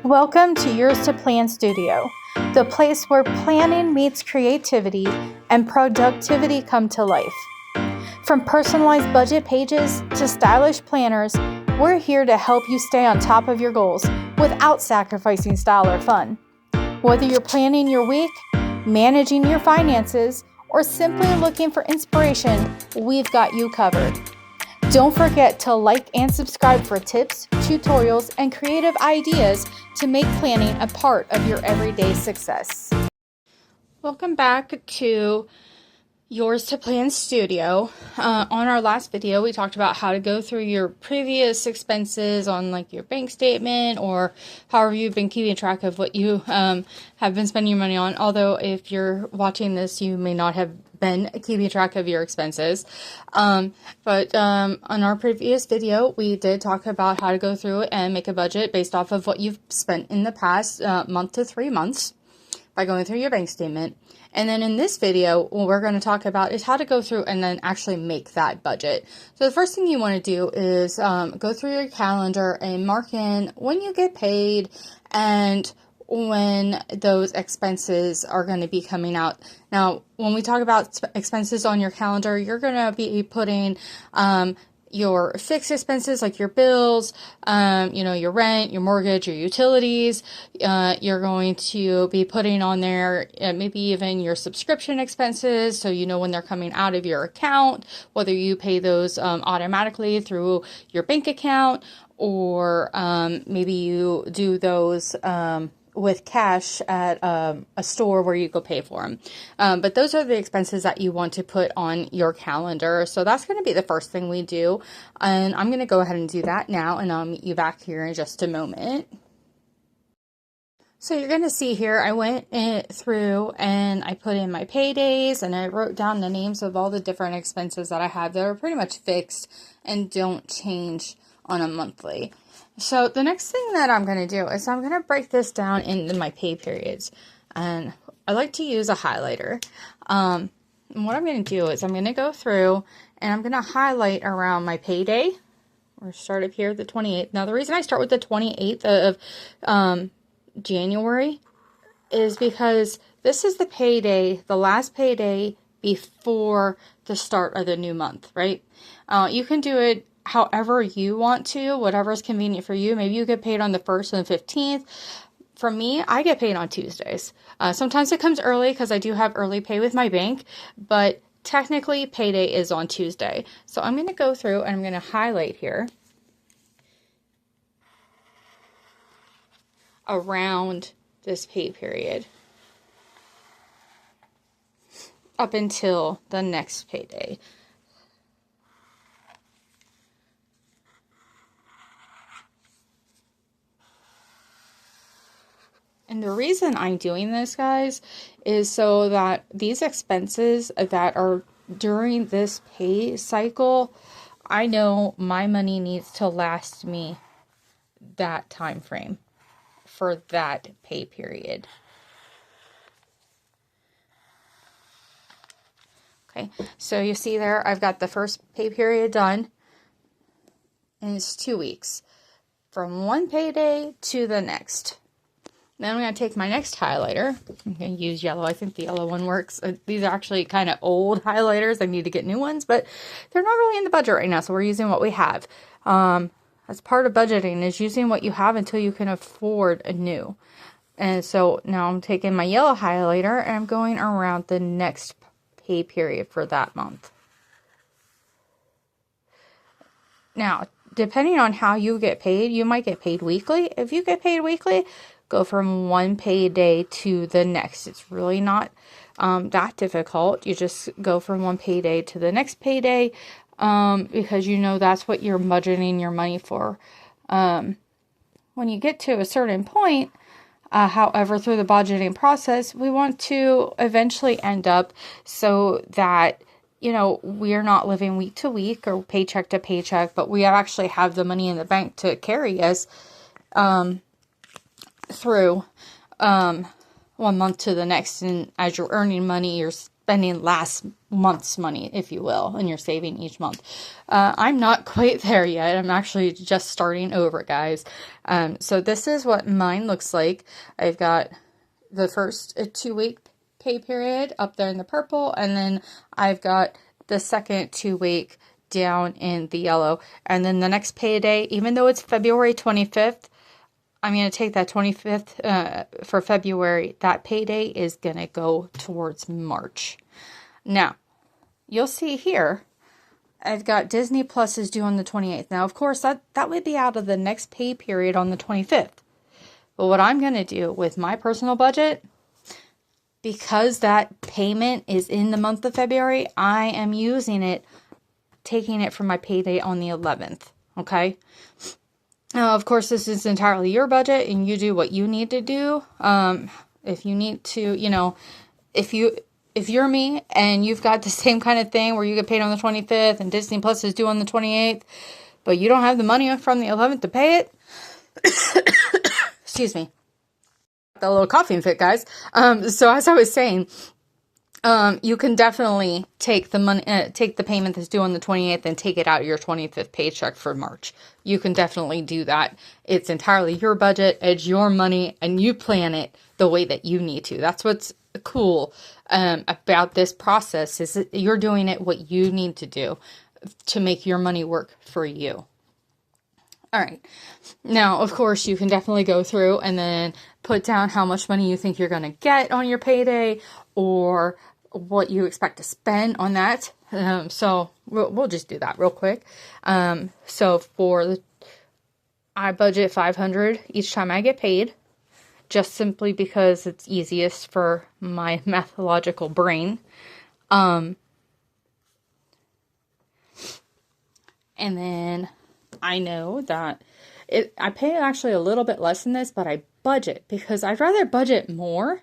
Welcome to Yours to Plan Studio, the place where planning meets creativity and productivity come to life. From personalized budget pages to stylish planners, we're here to help you stay on top of your goals without sacrificing style or fun. Whether you're planning your week, managing your finances, or simply looking for inspiration, we've got you covered. Don't forget to like and subscribe for tips, tutorials, and creative ideas to make planning a part of your everyday success. Welcome back to Yours to Plan Studio. On our last video, we talked about how to go through your previous expenses on like your bank statement or however you've been keeping track of what you have been spending your money on. Although if you're watching this, you may not have been keeping track of your expenses. But on our previous video, we did talk about how to go through and make a budget based off of what you've spent in the past month to 3 months by going through your bank statement. And then in this video, what we're going to talk about is how to go through and then actually make that budget. So the first thing you want to do is go through your calendar and mark in when you get paid and when those expenses are going to be coming out. Now, when we talk about expenses on your calendar, you're going to be putting your fixed expenses like your bills, your rent, your mortgage, your utilities. You're going to be putting on there maybe even your subscription expenses, so you know when they're coming out of your account, whether you pay those automatically through your bank account or maybe you do those with cash at a store where you go pay for them. But those are the expenses that you want to put on your calendar. So that's going to be the first thing we do. And I'm going to go ahead and do that now, and I'll meet you back here in just a moment. So you're going to see here, I went through and I put in my paydays and I wrote down the names of all the different expenses that I have that are pretty much fixed and don't change on a monthly. So the next thing that I'm going to do is I'm going to break this down into my pay periods. And I like to use a highlighter. And what I'm going to do is I'm going to go through and I'm going to highlight around my payday. Or start up here, the 28th. Now the reason I start with the 28th of January is because this is the payday, the last payday before the start of the new month, right? You can do it however you want to, whatever is convenient for you. Maybe you get paid on the 1st and the 15th. For me, I get paid on Tuesdays. Sometimes it comes early because I do have early pay with my bank, but technically payday is on Tuesday. So I'm going to go through and I'm going to highlight here around this pay period up until the next payday. And the reason I'm doing this, guys, is so that these expenses that are during this pay cycle, I know my money needs to last me that time frame for that pay period. Okay, so you see there, I've got the first pay period done, and it's 2 weeks from one payday to the next. Then I'm going to take my next highlighter. I'm going to use yellow. I think the yellow one works. These are actually kind of old highlighters. I need to get new ones, but they're not really in the budget right now, so we're using what we have. As part of budgeting is using what you have until you can afford a new. And so now I'm taking my yellow highlighter and I'm going around the next pay period for that month. Now, depending on how you get paid, you might get paid weekly. If you get paid weekly, go from one payday to the next. It's really not that difficult. You just go from one payday to the next payday because you know that's what you're budgeting your money for. When you get to a certain point, however, through the budgeting process, we want to eventually end up so that we're not living week to week or paycheck to paycheck, but we actually have the money in the bank to carry us through one month to the next. And as you're earning money, you're spending last month's money, if you will, and you're saving each month. I'm not quite there yet. I'm actually just starting over, guys. So this is what mine looks like. I've got the first 2-week pay period up there in the purple, and then I've got the second 2-week down in the yellow. And then the next payday, even though it's February 25th, I'm going to take that 25th for February. That payday is going to go towards March. Now, you'll see here, I've got Disney Plus is due on the 28th. Now, of course, that would be out of the next pay period on the 25th. But what I'm going to do with my personal budget, because that payment is in the month of February, I am using it, taking it from my payday on the 11th. Okay? Now, of course, this is entirely your budget, and you do what you need to do. If you need to, you know, if you're me and you've got the same kind of thing where you get paid on the 25th and Disney Plus is due on the 28th, but you don't have the money from the 11th to pay it, excuse me, got a little coughing fit, guys. So as I was saying, you can definitely take the money, take the payment that's due on the 28th and take it out of your 25th paycheck for March. You can definitely do that. It's entirely your budget, it's your money, and you plan it the way that you need to. That's what's cool about this process, is that you're doing it what you need to do to make your money work for you. All right. Now, of course, you can definitely go through and then put down how much money you think you're going to get on your payday, or what you expect to spend on that. So we'll just do that real quick. So I budget $500 each time I get paid, just simply because it's easiest for my mathological brain. And then I know that I pay actually a little bit less than this, but I budget because I'd rather budget more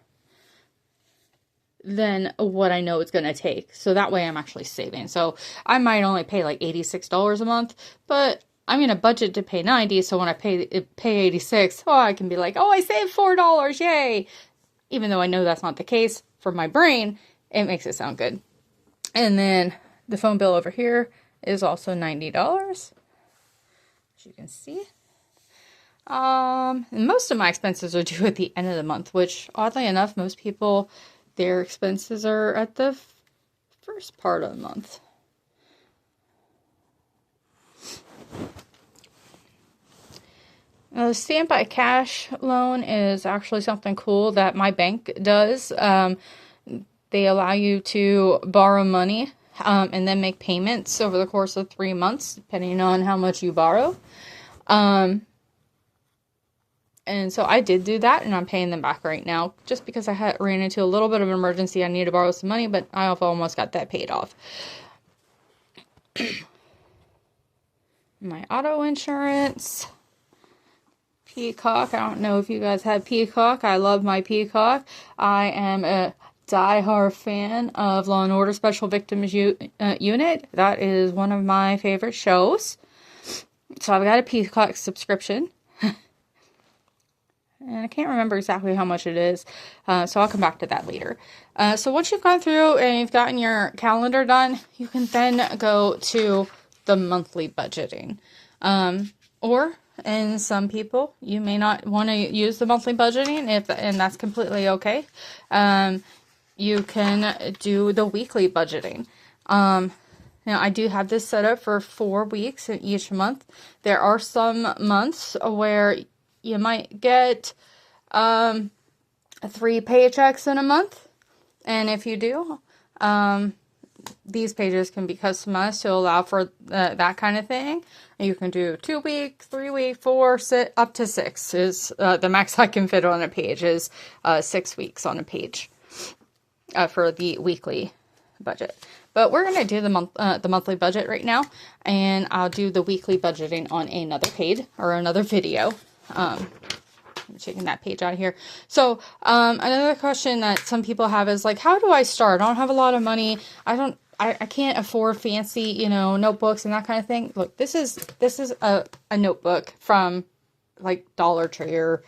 than what I know it's going to take. So that way I'm actually saving. So I might only pay like $86 a month, but I'm going to budget to pay $90. So when I pay $86, I can be like, oh, I saved $4. Yay. Even though I know that's not the case, for my brain, it makes it sound good. And then the phone bill over here is also $90, as you can see. And most of my expenses are due at the end of the month, which oddly enough, most people, their expenses are at the first part of the month. Now, the standby cash loan is actually something cool that my bank does. They allow you to borrow money and then make payments over the course of 3 months, depending on how much you borrow. And so I did do that, and I'm paying them back right now, just because I ran into a little bit of an emergency. I needed to borrow some money, but I've almost got that paid off. My auto insurance, Peacock. I don't know if you guys have Peacock. I love my Peacock. I am a die-hard fan of Law & Order Special Victims Unit. That is one of my favorite shows. So I've got a Peacock subscription. And I can't remember exactly how much it is, so I'll come back to that later. So once you've gone through and you've gotten your calendar done, you can then go to the monthly budgeting. And some people, you may not want to use the monthly budgeting, and that's completely okay. You can do the weekly budgeting. Now, I do have this set up for 4 weeks in each month. There are some months where you might get 3 paychecks in a month. And if you do, these pages can be customized to allow for that kind of thing. You can do 2 week, 3 week, 4, up to 6 is the max I can fit on a page is 6 weeks on a page for the weekly budget. But we're going to do the monthly budget right now, and I'll do the weekly budgeting on another page or another video. I'm taking that page out of here. So, another question that some people have is like, how do I start? I don't have a lot of money. I can't afford fancy, notebooks and that kind of thing. Look, this is a notebook from like Dollar Tree or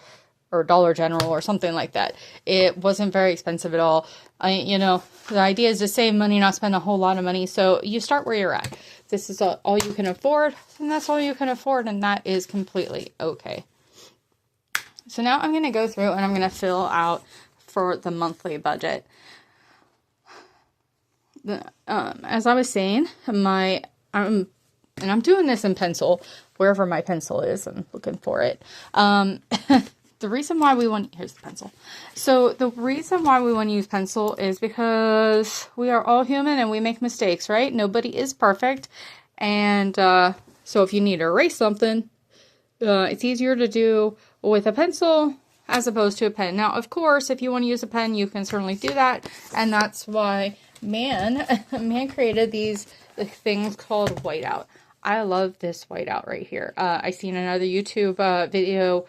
or Dollar General or something like that. It wasn't very expensive at all. The idea is to save money, not spend a whole lot of money. So you start where you're at. This is all you can afford, and that's all you can afford, and that is completely okay. So now I'm going to go through and I'm going to fill out for the monthly budget. As I was saying, I'm doing this in pencil, wherever my pencil is. I'm looking for it. The reason why here's the pencil. So the reason why we want to use pencil is because we are all human and we make mistakes, right? Nobody is perfect. And so if you need to erase something, it's easier to do with a pencil as opposed to a pen. Now, of course, if you want to use a pen, you can certainly do that. And that's why man created these things called whiteout. I love this whiteout right here. I seen another YouTube video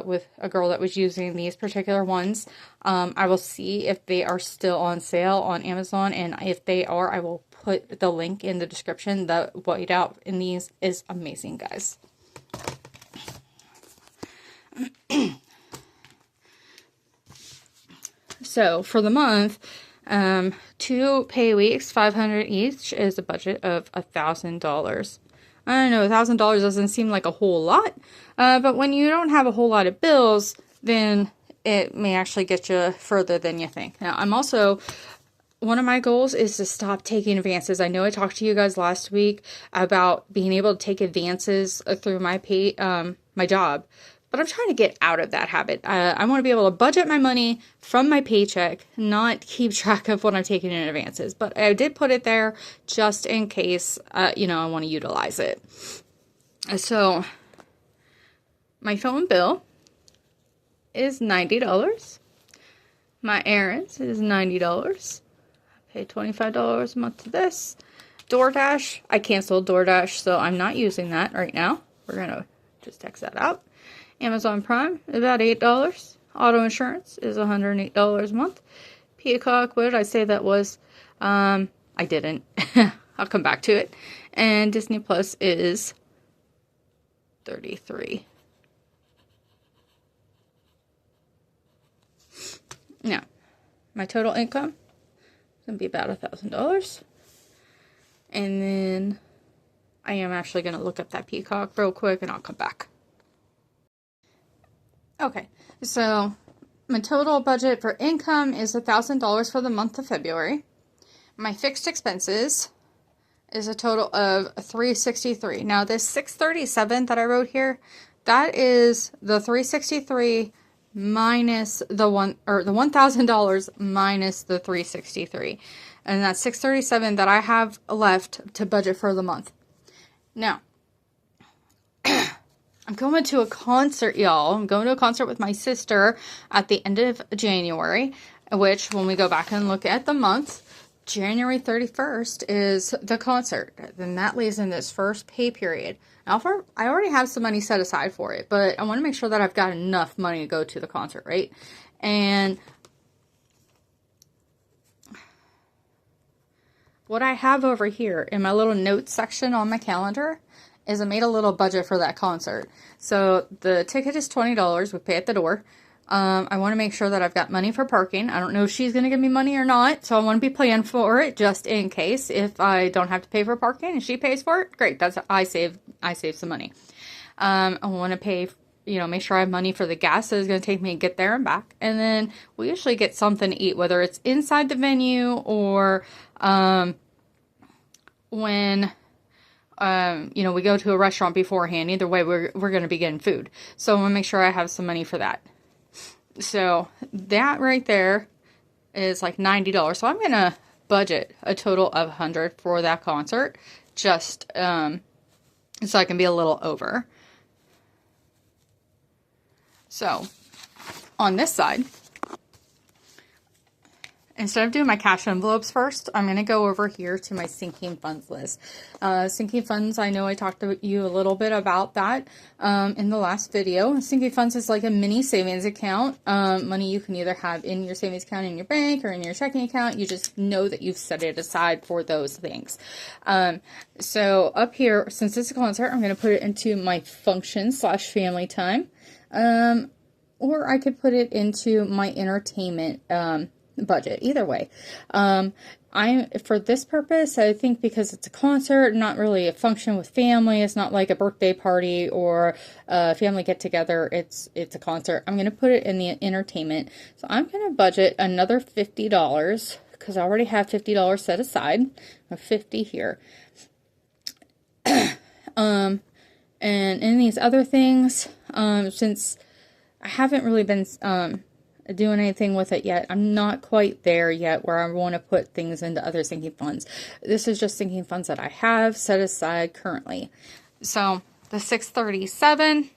with a girl that was using these particular ones. I will see if they are still on sale on Amazon, and if they are, I will put the link in the description. The whiteout in these is amazing, guys. So for the month, 2 pay weeks, $500 each, is a budget of $1,000. I know $1,000 doesn't seem like a whole lot, but when you don't have a whole lot of bills, then it may actually get you further than you think. Now, one of my goals is to stop taking advances. I know I talked to you guys last week about being able to take advances through my job, but I'm trying to get out of that habit. I want to be able to budget my money from my paycheck, not keep track of what I'm taking in advances. But I did put it there just in case, I want to utilize it. So my phone bill is $90. My errands is $90. I pay $25 a month to this. DoorDash, I canceled DoorDash, so I'm not using that right now. We're going to just text that out. Amazon Prime is about $8. Auto insurance is $108 a month. Peacock, what did I say that was? I didn't. I'll come back to it. And Disney Plus is $33. Now, my total income is going to be about $1,000. And then I am actually going to look up that Peacock real quick and I'll come back. Okay, so my total budget for income is $1,000 for the month of February. My fixed expenses is a total of $363. Now this $637 that I wrote here, that is the $363 minus the $1,000 minus the $363, and that's $637 that I have left to budget for the month. Now, I'm going to a concert, y'all. I'm going to a concert with my sister at the end of January, which when we go back and look at the month, January 31st is the concert. Then that leaves in this first pay period. Now, I already have some money set aside for it, but I want to make sure that I've got enough money to go to the concert, right? And what I have over here in my little notes section on my calendar is I made a little budget for that concert. So the ticket is $20. We pay at the door. I want to make sure that I've got money for parking. I don't know if she's going to give me money or not, so I want to be planning for it just in case. If I don't have to pay for parking and she pays for it, great. I save some money. I want to pay, make sure I have money for the gas that is going to take me to get there and back. And then we usually get something to eat, whether it's inside the venue or when we go to a restaurant beforehand. Either way, we're going to be getting food. So I want to make sure I have some money for that. So that right there is like $90. So I'm going to budget a total of $100 for that concert, just so I can be a little over. So on this side, instead of doing my cash envelopes first, I'm going to go over here to my sinking funds list. Sinking funds, I know I talked to you a little bit about that in the last video. Sinking funds is like a mini savings account. Money you can either have in your savings account in your bank or in your checking account. You just know that you've set it aside for those things. So up here, since it's a concert, I'm going to put it into my function /family time. or I could put it into my entertainment budget. Either way. For this purpose, I think because it's a concert, not really a function with family, it's not like a birthday party or a family get together, it's a concert. I'm going to put it in the entertainment. So I'm going to budget another $50 because I already have $50 set aside. I have 50 here. And in these other things, since I haven't really been doing anything with it yet, I'm not quite there yet where I want to put things into other sinking funds. This is just sinking funds that I have set aside currently. So the 637,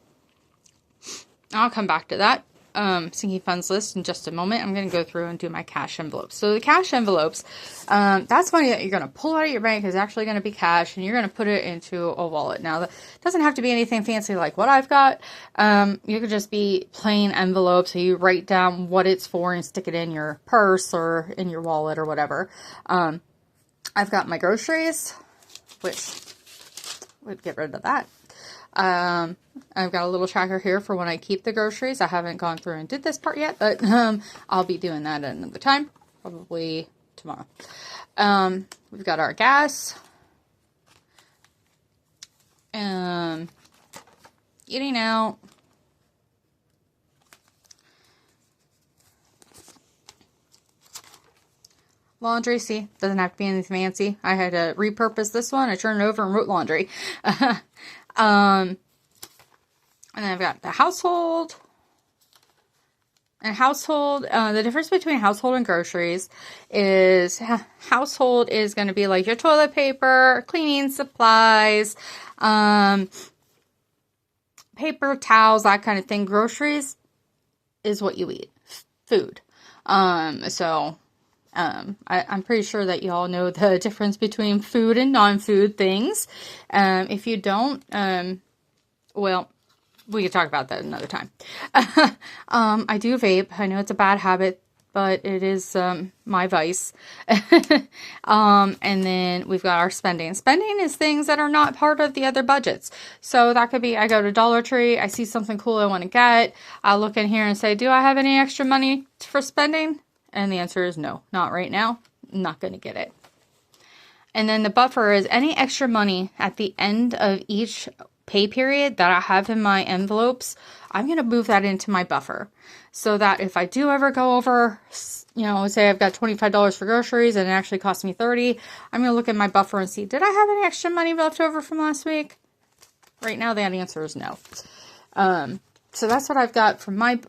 I'll come back to that sinking funds list in just a moment. I'm going to go through and do my cash envelopes. So the cash envelopes, that's money that you're going to pull out of your bank, is actually going to be cash, and you're going to put it into a wallet. Now, that doesn't have to be anything fancy like what I've got. You could just be plain envelopes, so you write down what it's for and stick it in your purse or in your wallet or whatever. I've got my groceries, which would get rid of that. I've got a little tracker here for when I keep the groceries. I haven't gone through and did this part yet, but I'll be doing that at another time, probably tomorrow. We've got our gas, eating out, laundry. See, doesn't have to be anything fancy. I had to repurpose this one. I turned it over and wrote laundry. And then I've got the household. And household, the difference between household and groceries is household is going to be like your toilet paper, cleaning supplies, paper towels, that kind of thing. Groceries is what you eat, food. I'm pretty sure that you all know the difference between food and non-food things. If you don't, well, we could talk about that another time. I do vape. I know it's a bad habit, but it is my vice. And then we've got our spending. Spending is things that are not part of the other budgets. So that could be, I go to Dollar Tree, I see something cool I want to get. I'll look in here and say, do I have any extra money for spending? And the answer is no, not right now. I'm not going to get it. And then the buffer is any extra money at the end of each pay period that I have in my envelopes. I'm going to move that into my buffer so that if I do ever go over, say I've got $25 for groceries and it actually cost me $30, I'm going to look at my buffer and see, did I have any extra money left over from last week? Right now, that answer is no. So that's what I've got from my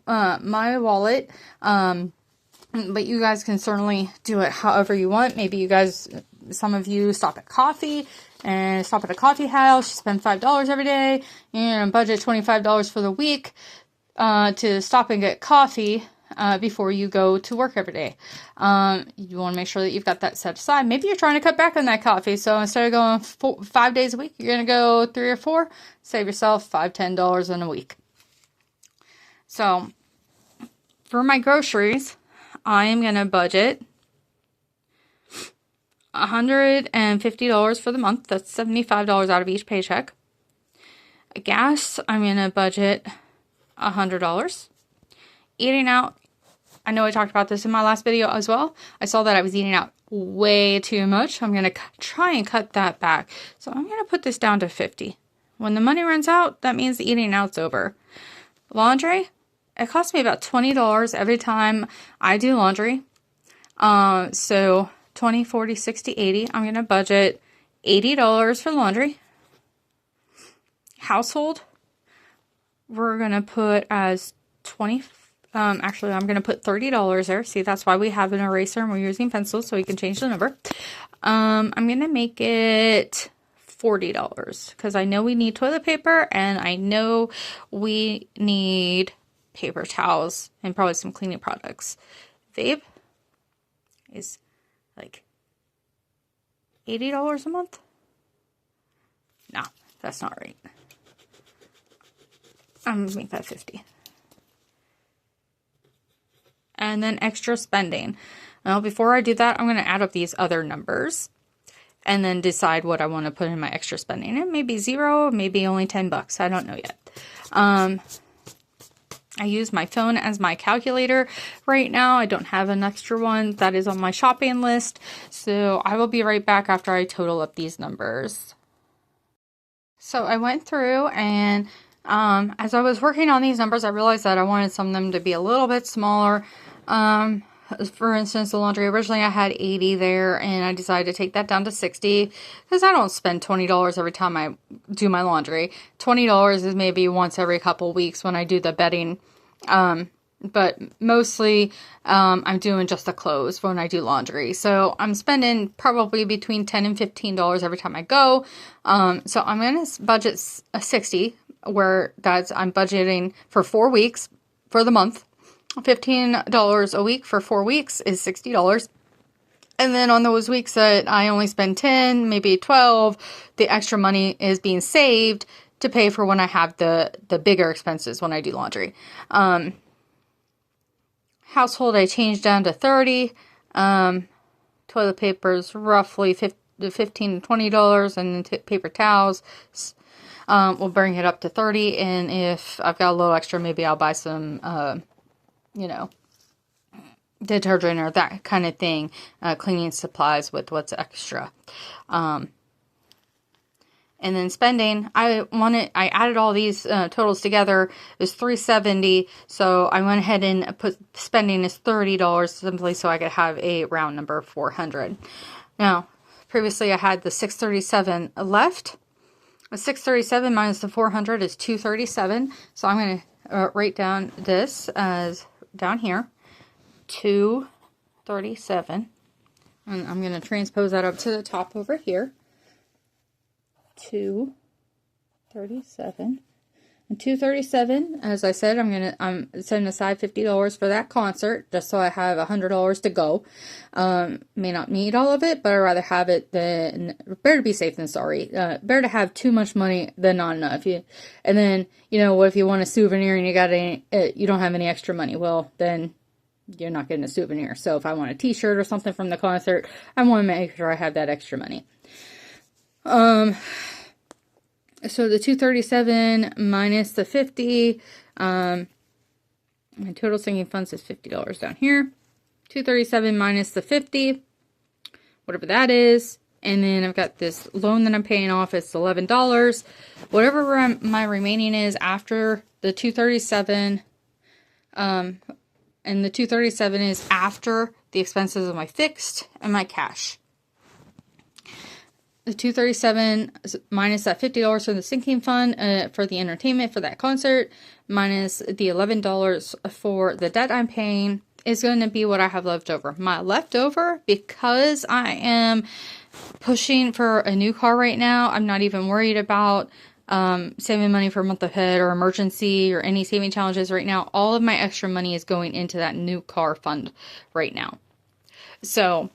wallet. But you guys can certainly do it however you want. Maybe you guys, some of you stop at coffee and stop at a coffee house. You spend $5 every day. And budget $25 for the week to stop and get coffee before you go to work every day. You want to make sure that you've got that set aside. Maybe you're trying to cut back on that coffee. So instead of going 5 days a week, you're going to go 3 or 4. Save yourself $5, $10 in a week. So for my groceries, I am going to budget $150 for the month. That's $75 out of each paycheck. Gas, I'm going to budget $100. Eating out, I know I talked about this in my last video as well. I saw that I was eating out way too much. I'm going to try and cut that back. So I'm going to put this down to $50. When the money runs out, that means the eating out's over. Laundry, it costs me about $20 every time I do laundry. So 20, 40, 60, 80. I'm going to budget $80 for laundry. Household, we're going to put as 20. Actually, I'm going to put $30 there. See, that's why we have an eraser and we're using pencils so we can change the number. I'm going to make it $40 because I know we need toilet paper and I know we need paper towels and probably some cleaning products. Vape is like $80 a month. No, that's not right. I'm gonna make that $50. And then extra spending. Now, before I do that, I'm going to add up these other numbers and then decide what I want to put in my extra spending. It may be $0, maybe only $10. I don't know yet. I use my phone as my calculator right now. I don't have an extra one that is on my shopping list. So I will be right back after I total up these numbers. So I went through and as I was working on these numbers, I realized that I wanted some of them to be a little bit smaller. For instance, the laundry, originally I had 80 there, and I decided to take that down to 60 because I don't spend $20 every time I do my laundry. $20 is maybe once every couple weeks when I do the bedding. But mostly I'm doing just the clothes when I do laundry. So I'm spending probably between $10 and $15 every time I go. So I'm going to budget 60, where I'm budgeting for 4 weeks for the month. $15 a week for 4 weeks is $60. And then on those weeks that I only spend 10, maybe 12, the extra money is being saved to pay for when I have the bigger expenses when I do laundry. Household, I changed down to 30. Toilet paper is roughly $15 to $20, and then paper towels, we'll bring it up to 30. And if I've got a little extra, maybe I'll buy some, detergent or that kind of thing, cleaning supplies with what's extra. And then spending, I added all these totals together, is $370. So I went ahead and put spending is $30 simply so I could have a round number of $400. Now, previously I had the $637 left. The $637 minus the $400 is $237. So I'm going to write down this as down here, $237. And I'm going to transpose that up to the top over here. $237. And $237, as I said, I'm setting aside $50 for that concert just so I have $100 to go. May not need all of it, but I'd rather have it than better to be safe than sorry. Better to have too much money than not enough. And then, what if you want a souvenir and you don't have any extra money? Well, then you're not getting a souvenir. So if I want a t-shirt or something from the concert, I want to make sure I have that extra money. So the $237 minus the $50, my total sinking funds is $50 down here. $237 minus the $50, whatever that is. And then I've got this loan that I'm paying off. It's $11. Whatever my remaining is after the $237, and the $237 is after the expenses of my fixed and my cash. The $237 minus that $50 for the sinking fund for the entertainment for that concert, minus the $11 for the debt I'm paying, is going to be what I have left over. My leftover, because I am pushing for a new car right now, I'm not even worried about saving money for a month ahead or emergency or any saving challenges right now. All of my extra money is going into that new car fund right now. So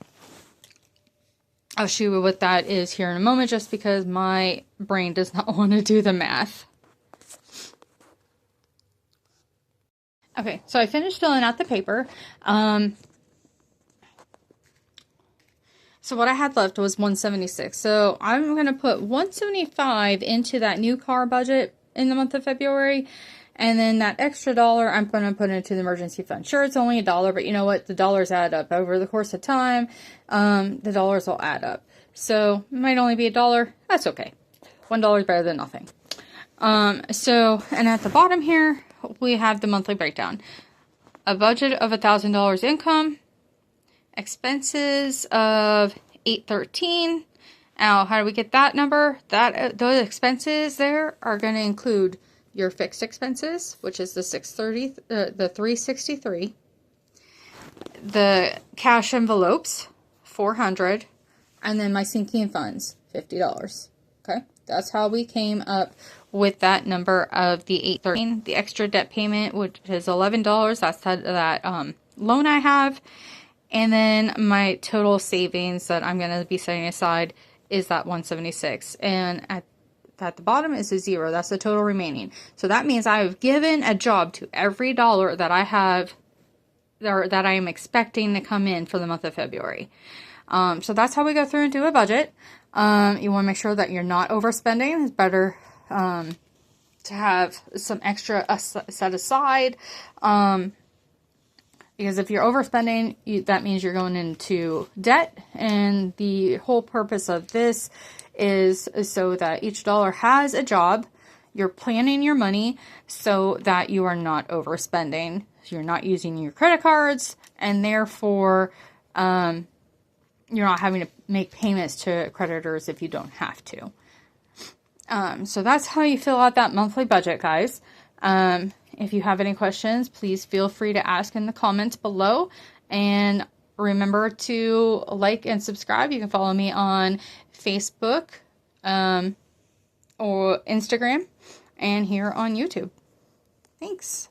I'll show you what that is here in a moment, just because my brain does not want to do the math. Okay, so I finished filling out the paper. So what I had left was $176. So I'm going to put $175 into that new car budget in the month of February. And then that extra dollar, I'm going to put into the emergency fund. Sure, it's only $1, but you know what? The dollars add up over the course of time. The dollars will add up. So it might only be $1. That's okay. $1 is better than nothing. And at the bottom here, we have the monthly breakdown. A budget of $1,000 income. Expenses of $813. Now, how do we get that number? Those expenses there are going to include your fixed expenses, which is the $363, the cash envelopes, $400, and then my sinking funds, $50. Okay, that's how we came up with that number of the $813. The extra debt payment, which is $11, that's that loan I have, and then my total savings that I'm going to be setting aside is that $176, and at the bottom is a $0. That's the total remaining. So that means I have given a job to every dollar that I have, or that I am expecting to come in for the month of February. So that's how we go through and do a budget. You want to make sure that you're not overspending. It's better to have some extra set aside. Because if you're overspending, that means you're going into debt. And the whole purpose of this is so that each dollar has a job. You're planning your money so that you are not overspending. You're not using your credit cards, and therefore you're not having to make payments to creditors if you don't have to. So that's how you fill out that monthly budget, guys. If you have any questions, please feel free to ask in the comments below. And remember to like and subscribe. You can follow me on Facebook or Instagram and here on YouTube. Thanks.